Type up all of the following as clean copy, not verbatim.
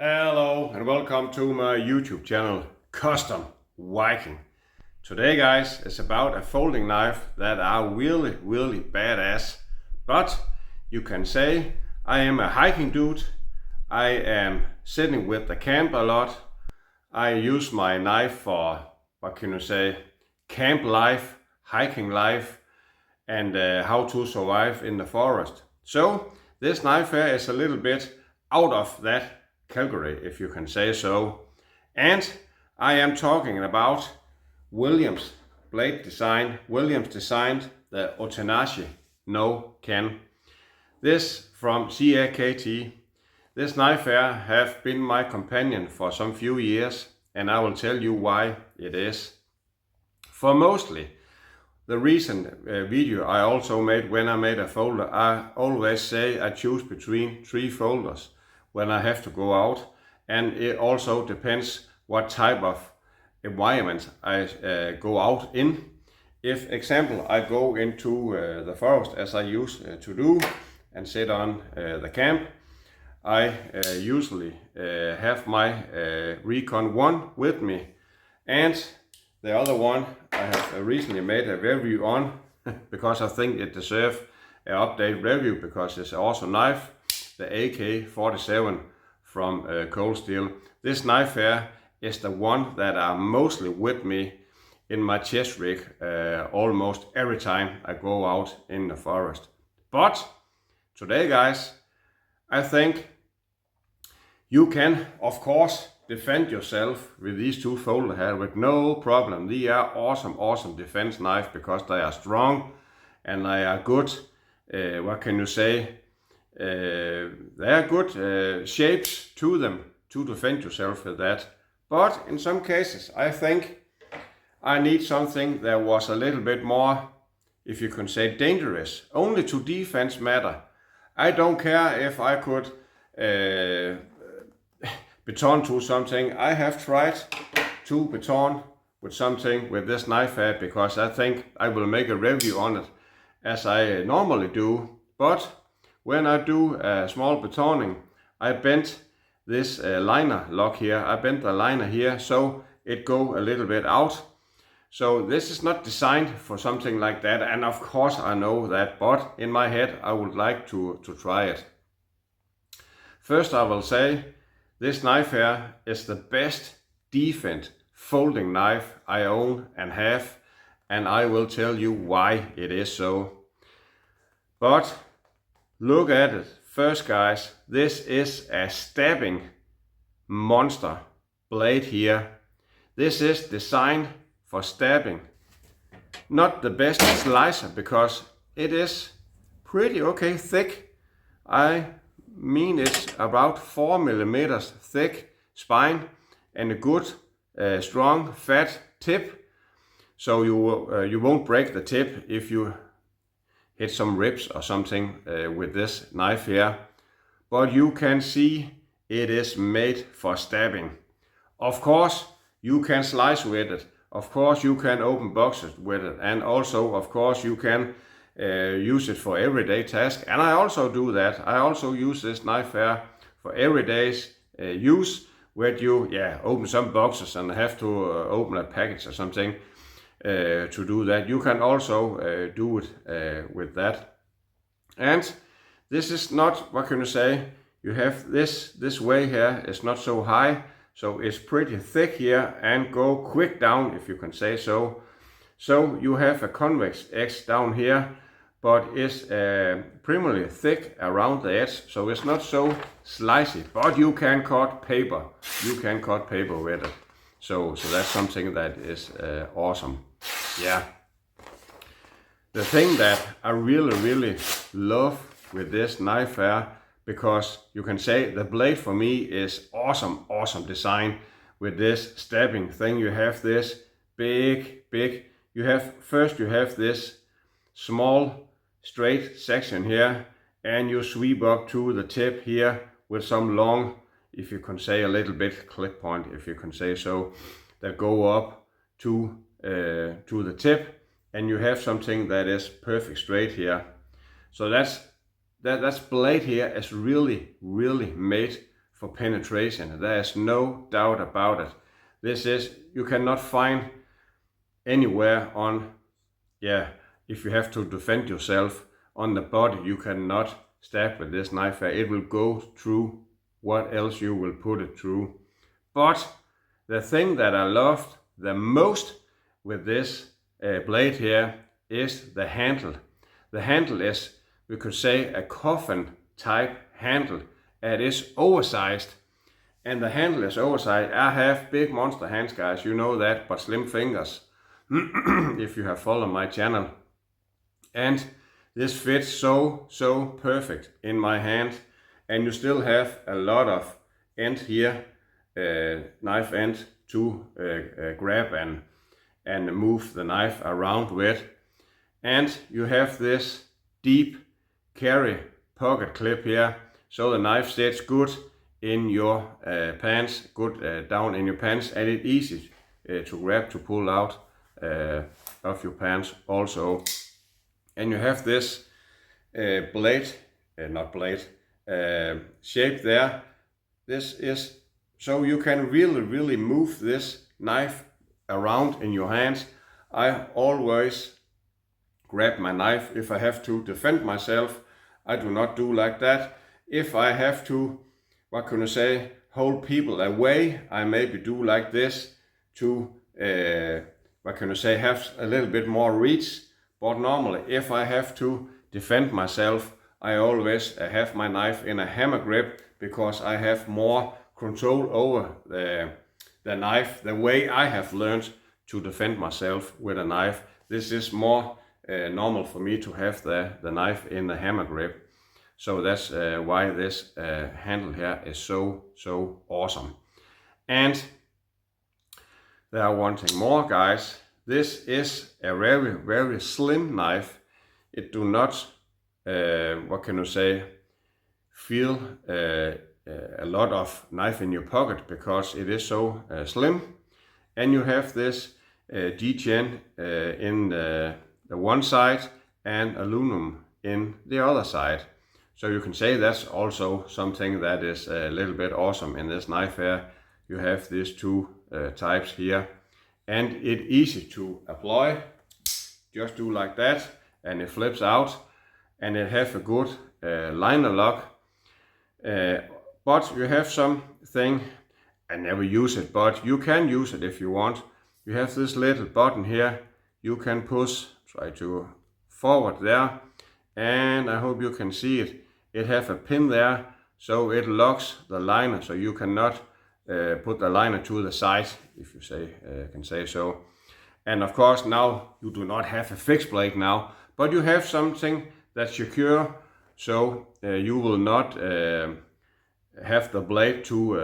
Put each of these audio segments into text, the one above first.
Hello and welcome to my YouTube channel, Custom Viking. Today guys, it's about a folding knife that are really badass. But you can say I am a hiking dude. I am sitting with the camp a lot. I use my knife for, what can you say, camp life, hiking life, and how to survive in the forest. So this knife here is a little bit out of that category, if you can say so. And I am talking about Williams blade design. Williams designed the Otanashi no can. This from CRKT. This knife here have been my companion for some few years, and I will tell you why it is. For mostly the recent video I also made when I made a folder, I always say I choose between 3 folders when I have to go out, and it also depends what type of environment I go out in. If example I go into the forest as I used to do and sit on the camp, I usually have my Recon 1 with me, and the other one I have recently made a review on because I think it deserves an update review because it's an awesome knife. The AK-47 from Cold Steel. This knife here is the one that are mostly with me in my chest rig almost every time I go out in the forest. But today guys, I think you can of course defend yourself with these 2 folders here with no problem. They are awesome defense knife because they are strong and they are good, what can you say, there are good shapes to them to defend yourself with that. But in some cases I think I need something that was a little bit more, if you can say, dangerous, only to defense matter. I don't care if I could baton to something. I have tried to baton with something with this knife here because I think I will make a review on it as I normally do. But when I do a small batoning, I bent this liner lock here. I bent the liner here so it go a little bit out. So this is not designed for something like that, and of course I know that, but in my head I would like to try it. First I will say this knife here is the best defense folding knife I own and have, and I will tell you why it is so. But look at it first guys, this is a stabbing monster blade here. This is designed for stabbing. Not the best slicer because it is pretty okay thick. I mean it's about 4 millimeters thick spine and a good strong fat tip. So you won't break the tip if you hit some ribs or something with this knife here. But you can see it is made for stabbing. Of course you can slice with it. Of course you can open boxes with it. And also of course you can use it for everyday task. And I also do that. I also use this knife here for everyday use where you open some boxes and have to open a package or something. To do that. You can also do it with that. And this is not, what can you say, you have this way here is not so high, so it's pretty thick here and go quick down, if you can say so. So you have a convex edge down here, but it's primarily thick around the edge, so it's not so slicey, but you can cut paper. You can cut paper with it. So that's something that is awesome. Yeah. The thing that I really love with this knife here, because you can say the blade for me is awesome design with this stabbing thing. You have this big, you have this small straight section here, and you sweep up to the tip here with some long, if you can say a little bit clip point, if you can say so, that go up to the tip, and you have something that is perfect straight here. So that's blade here is really made for penetration. There is no doubt about it. This is, you cannot find anywhere on, if you have to defend yourself on the body, you cannot stab with this knife here. It will go through what else you will put it through. But the thing that I loved the most with this blade here is the handle. The handle is, we could say, a coffin type handle. It is oversized, and the handle is oversized. I have big monster hands, guys, you know that, but slim fingers if you have followed my channel. And this fits so perfect in my hand, and you still have a lot of end here, knife end to grab and move the knife around with. And you have this deep carry pocket clip here, so the knife sits good in your pants, good down in your pants, and it's easy to grab, to pull out of your pants also. And you have this blade, shape there. This is so you can really move this knife around in your hands. I always grab my knife if I have to defend myself. I do not do like that. If I have to, what can I say, hold people away, I maybe do like this to, what can I say, have a little bit more reach. But normally, if I have to defend myself, I always have my knife in a hammer grip, because I have more control over the knife, the way I have learned to defend myself with a knife. This is more normal for me to have the knife in the hammer grip. So that's why this handle here is so awesome. And there are one thing more, guys. This is a very slim knife. It do not, what can you say, feel a lot of knife in your pocket, because it is so slim. And you have this G-chain in the one side and aluminum in the other side. So you can say that's also something that is a little bit awesome in this knife here. You have these two types here, and it's easy to apply. Just do like that, and it flips out, and it has a good liner lock. But you have something, I never use it, but you can use it if you want. You have this little button here, you can push, try to forward there, and I hope you can see it. It has a pin there, so it locks the liner, so you cannot put the liner to the side, if you can say so. And of course, now you do not have a fixed blade now, but you have something that's secure, so you will not have the blade to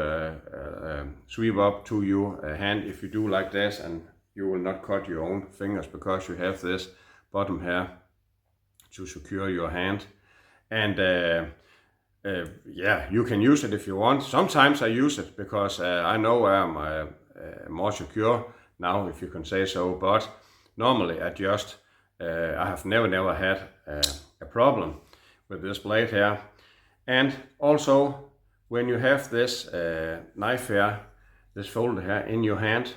sweep up to your hand if you do like this, and you will not cut your own fingers, because you have this bottom here to secure your hand. And yeah, you can use it if you want. Sometimes I use it because I know I'm more secure now, if you can say so, but normally I have never had a problem with this blade here. And also, when you have this knife here, this folder here in your hand,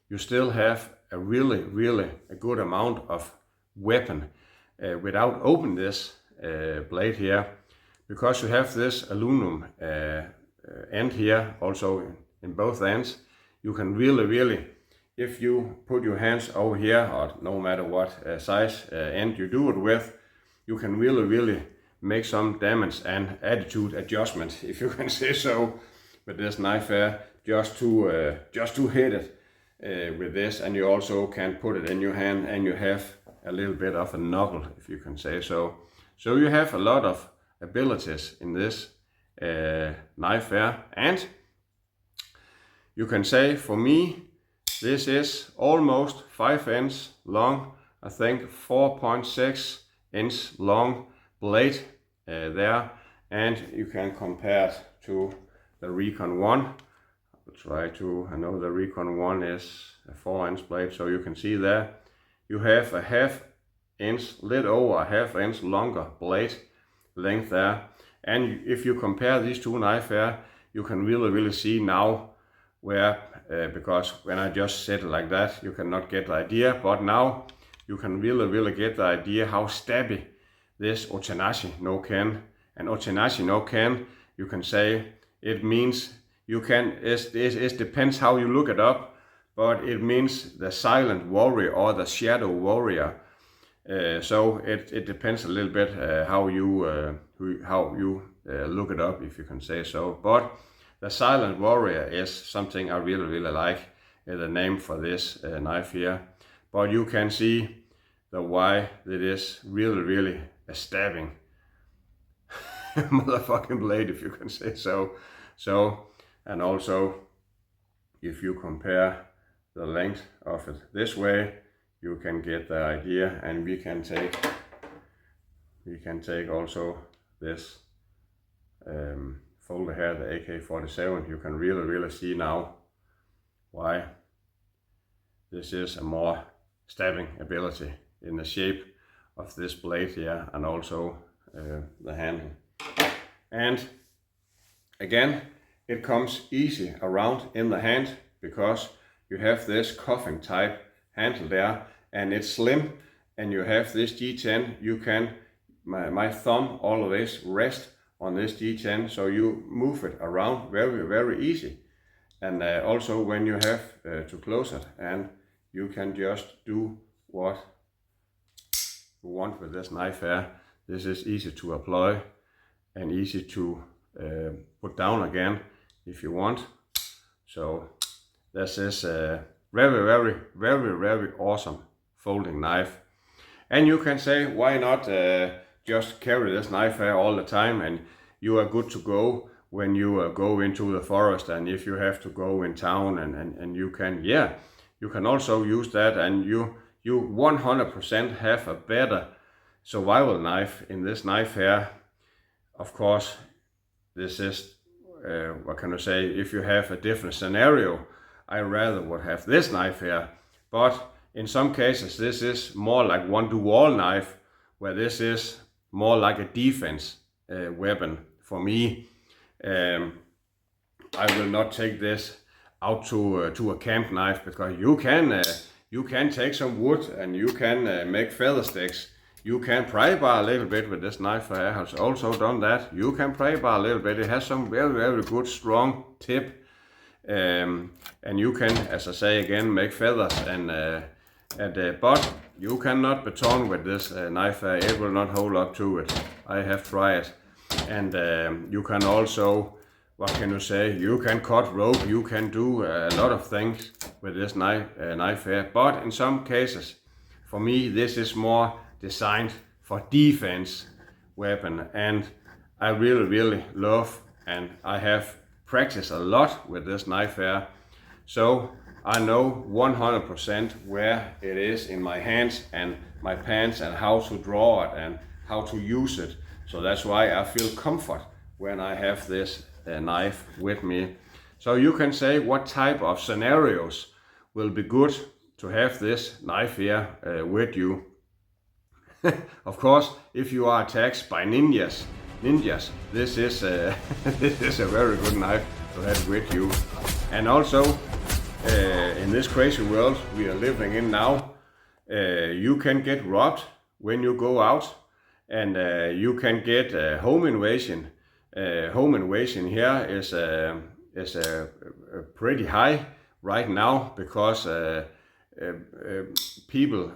you still have a really a good amount of weapon without opening this blade here, because you have this aluminum end here also in both ends. You can really, if you put your hands over here, or no matter what size end you do it with, you can really make some damage and attitude adjustment, if you can say so, with this knife here, just to hit it with this. And you also can put it in your hand, and you have a little bit of a knuckle, if you can say so. So you have a lot of abilities in this knife here, and you can say, for me, this is almost 5 inches long, I think 4.6 inch long blade there, and you can compare it to the Recon 1. I know the Recon 1 is a 4-inch blade, so you can see there you have a little over a half inch longer blade length there. And if you compare these two knives here, you can really see now where, because when I just said it like that, you cannot get the idea, but now you can really get the idea how stabby this otanashi no can. And otanashi no can, you can say, it means you can, it depends how you look it up, but it means the silent warrior or the shadow warrior. So it depends a little bit how you look it up, if you can say so. But the silent warrior is something I really like, the name for this knife here. But you can see the why it is really a stabbing motherfucking blade, if you can say so. And also, if you compare the length of it this way, you can get the idea. And we can take also this folder here, the AK-47. You can really see now why this is a more stabbing ability in the shape of this blade here, and also the handle. And again, it comes easy around in the hand because you have this coffin type handle there, and it's slim, and you have this G10. You can, my thumb always rest on this G10, so you move it around very easy. And also when you have to close it, and you can just do what you want with this knife here. This is easy to apply and easy to put down again if you want. So this is a very awesome folding knife. And you can say, why not just carry this knife here all the time, and you are good to go when you go into the forest, and if you have to go in town, and you can, yeah, you can also use that, and you 100% have a better survival knife in this knife here. Of course, this is, what can I say, if you have a different scenario, I rather would have this knife here. But in some cases, this is more like one do-all knife, where this is more like a defense weapon for me. I will not take this out to a camp knife, because you can take some wood and you can make feather sticks. You can pry bar a little bit with this knife. I have also done that. You can pry bar a little bit. It has some very good strong tip, and you can, as I say again, make feathers, but you cannot baton with this knife. It will not hold up to it. I have tried. And you can also, what can you say, you can cut rope, you can do a lot of things with this knife here. But in some cases, for me, this is more designed for defense weapon, and I really love, and I have practiced a lot with this knife here. So I know 100% where it is in my hands and my pants, and how to draw it and how to use it. So that's why I feel comfort when I have this knife with me. So you can say what type of scenarios will be good to have this knife here with you. Of course, if you are attacked by ninjas, this is this is a very good knife to have with you. And also, in this crazy world we are living in now, you can get robbed when you go out. And you can get a home invasion. Home invasion here is pretty high right now, because people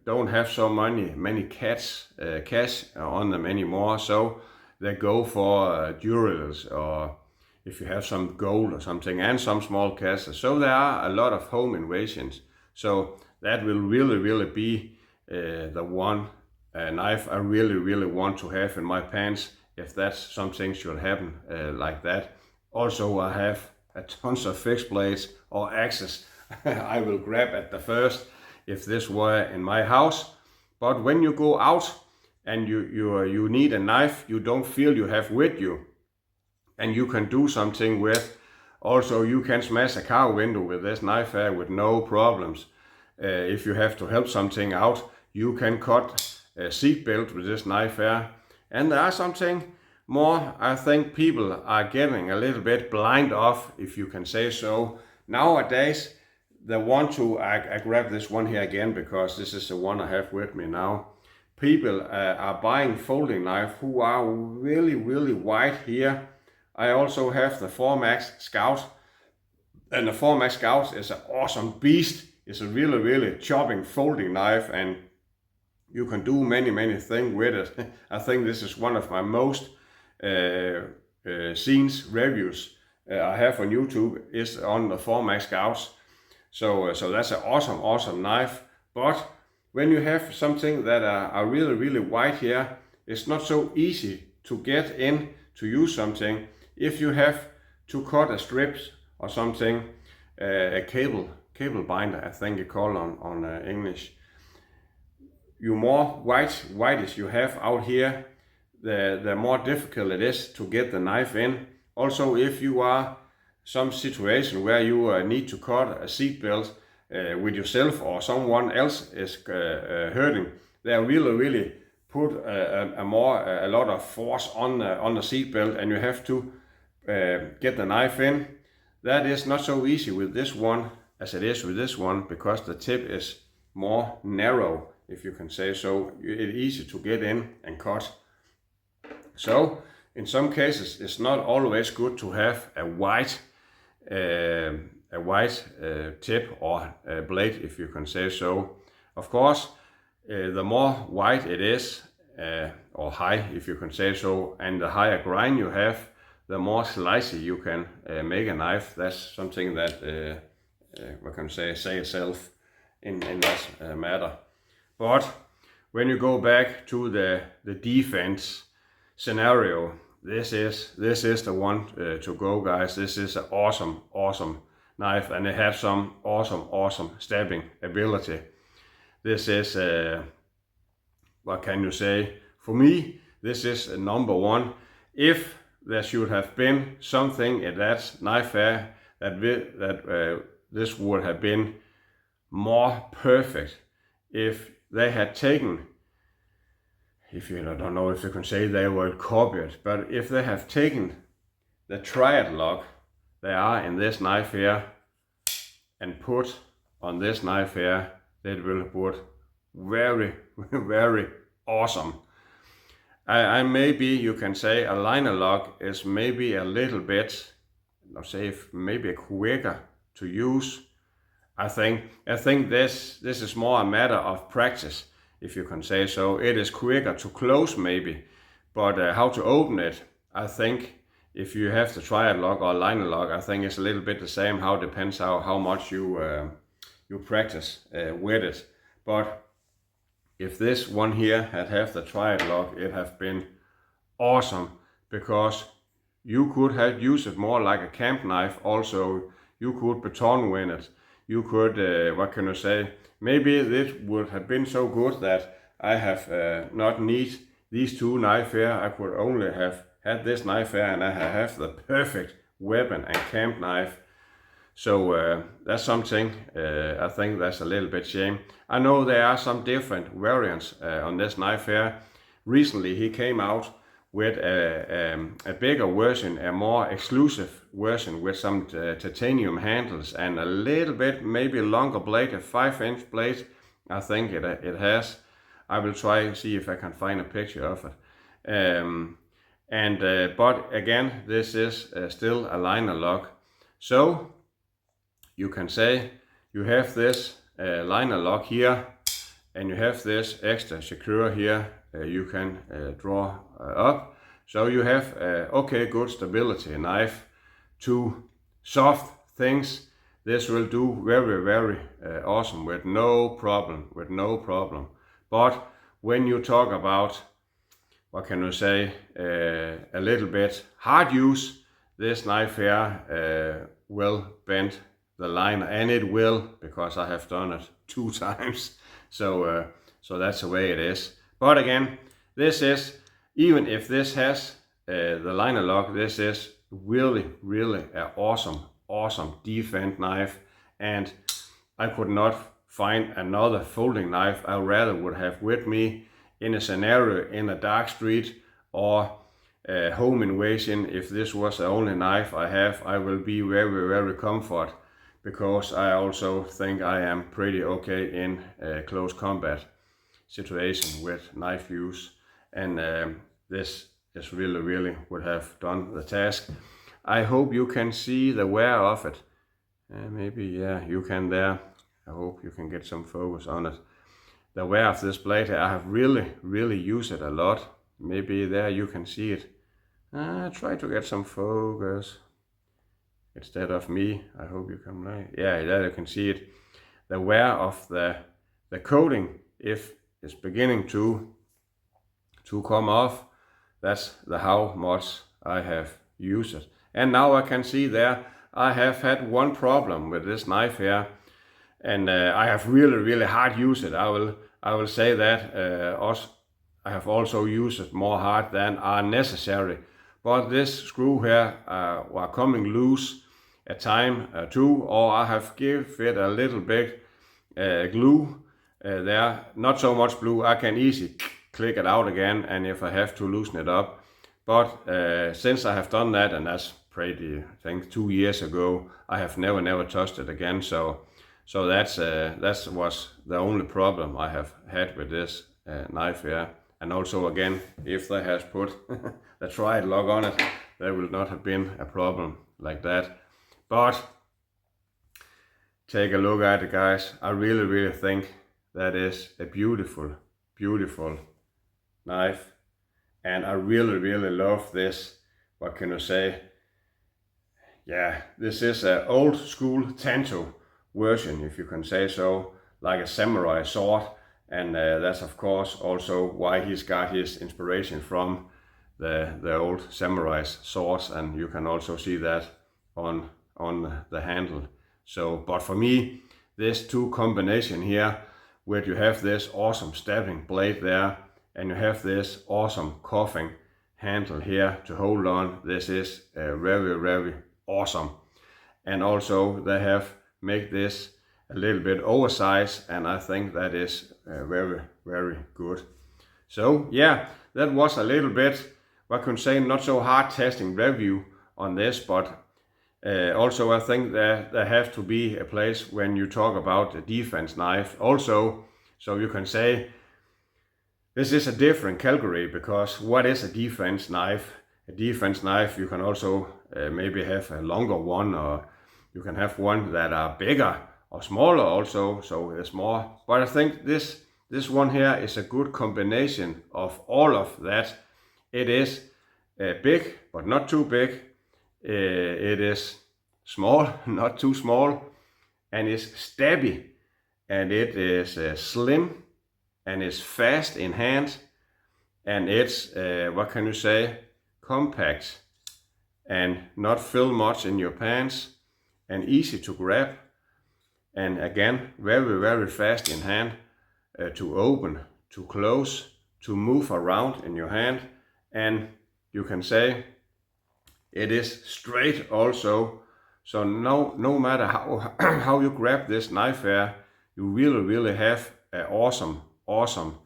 don't have so many cash on them anymore. So they go for jewelries, or if you have some gold or something, and some small cash. So there are a lot of home invasions. So that will really be the one knife I really want to have in my pants, if that's something should happen like that. Also, I have a tons of fixed blades or axes I will grab at the first if this were in my house. But when you go out and you need a knife you don't feel you have with you, and you can do something with. Also, you can smash a car window with this knife here with no problems. If you have to help something out, you can cut a seat belt with this knife here. And there are something more I think people are getting a little bit blind off, if you can say so. Nowadays, the one to, I grab this one here again because this is the one I have with me now. People are buying folding knife who are really, really wide here. I also have the 4MAX Scout, and the 4MAX Scout is an awesome beast. It's a really, really chopping folding knife, and you can do many, many things with it. I think this is one of my most scenes reviews I have on YouTube is on the 4MAX Scouts. So that's an awesome, awesome knife. But when you have something that are really, really wide here, it's not so easy to get in to use something. If you have to cut a strip or something, a cable binder, I think you call on English. You more whitish you have out here, the more difficult it is to get the knife in. Also, if you are some situation where you need to cut a seat belt with yourself or someone else is hurting, they really put a lot of force on the seat belt, and you have to get the knife in. That is not so easy with this one as it is with this one, because the tip is more narrow, if you can say so. It's easy to get in and cut. So in some cases it's not always good to have a wide tip or a blade, if you can say so. Of course, the more wide it is, or high, if you can say so, and the higher grind you have, the more slicey you can make a knife. That's something that what can say itself in that matter. But when you go back to the defense scenario, this is the one to go, guys. This is an awesome knife, and it has some awesome stabbing ability. This is what can you say? For me, this is number one. If there should have been something in that knife here that this would have been more perfect if they had taken, if you don't know if you can say they were copied, but if they have taken the triad lock they are in this knife here and put on this knife here, that will put very awesome. I maybe you can say a liner lock is maybe a little bit, let's say maybe quicker to use. I think this is more a matter of practice, if you can say so. It is quicker to close maybe, but how to open it, I think if you have the triad lock or liner lock, I think it's a little bit the same. How depends how much you practice with it. But if this one here had the triad lock, it have been awesome, because you could have used it more like a camp knife. Also, you could baton win it. You could, what can I say, maybe this would have been so good that I have not need these two knives here. I could only have had this knife here, and I have the perfect weapon and camp knife. So that's something, I think that's a little bit shame. I know there are some different variants on this knife here. Recently he came out with a bigger version, a more exclusive version with some titanium handles and a little bit maybe longer blade, a 5-inch blade. I think it has. I will try and see if I can find a picture of it. But again, this is still a liner lock. So you can say you have this liner lock here, and you have this extra secure here. You can draw up, so you have okay, good stability knife. To soft things, this will do very awesome with no problem. But when you talk about, what can you say, a little bit hard use, this knife here will bend the liner, and it will, because I have done it 2 times. So that's the way it is. But again, this is, even if this has the liner lock, this is really an awesome defense knife, and I could not find another folding knife I rather would have with me in a scenario in a dark street, or home invasion, if this was the only knife I have, I will be very, very comfort, because I also think I am pretty okay in close combat situation with knife use, and this is really would have done the task. I hope you can see the wear of it. Maybe, yeah, you can there. I hope you can get some focus on it. The wear of this blade, I have really used it a lot. Maybe there you can see it. Try to get some focus instead of me. I hope you can like, yeah, there you can see it. The wear of the coating, if it's beginning to come off, that's how much I have used it. And now I can see there I have had one problem with this knife here, and I have really hard used it. I will say that I have also used it more hard than are necessary. But this screw here were coming loose a time too, or I have give it a little bit glue there. Not so much glue, I can easily click it out again, and if I have to loosen it up. But since I have done that, and that's pretty, I think 2 years ago, I have never touched it again. So that was the only problem I have had with this knife here. And also again, if they has put the triad lock on it, there will not have been a problem like that. But take a look at it, guys. I really think that is a beautiful knife, and I really love this. What can I say? Yeah, this is an old school Tanto version, if you can say so, like a samurai sword. And that's of course also why he's got his inspiration from the old samurai swords, and you can also see that on the handle. So, but for me, this two combination here, where you have this awesome stabbing blade there, and you have this awesome coughing handle here to hold on, this is very awesome. And also they have made this a little bit oversized, and I think that is very good. So yeah, that was a little bit, what can I say, not so hard testing review on this, but also I think that there has to be a place when you talk about the defense knife also. So you can say this is a different category, because what is a defense knife? A defense knife, you can also maybe have a longer one, or you can have one that are bigger or smaller also, so it's more. But I think this one here is a good combination of all of that. It is big, but not too big. It is small, not too small, and it's stabby, and it is slim, and it's fast in hand, and it's what can you say, compact, and not fill much in your pants, and easy to grab, and again very fast in hand, to open, to close, to move around in your hand. And you can say it is straight also, so no matter how you grab this knife here, you really have an awesome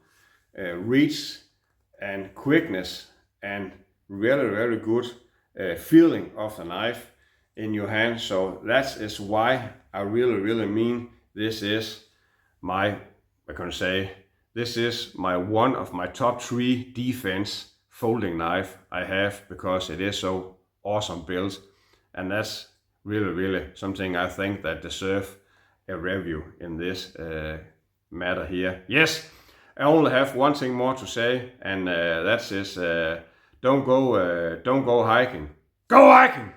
reach and quickness, and very good feeling of the knife in your hand. So that is why I really mean this is my, I can say, this is my one of my top 3 defense folding knife I have, because it is so awesome built, and that's really something I think that deserve a review in this matter here. Yes, I only have one thing more to say, and that is don't go hiking. Go hiking!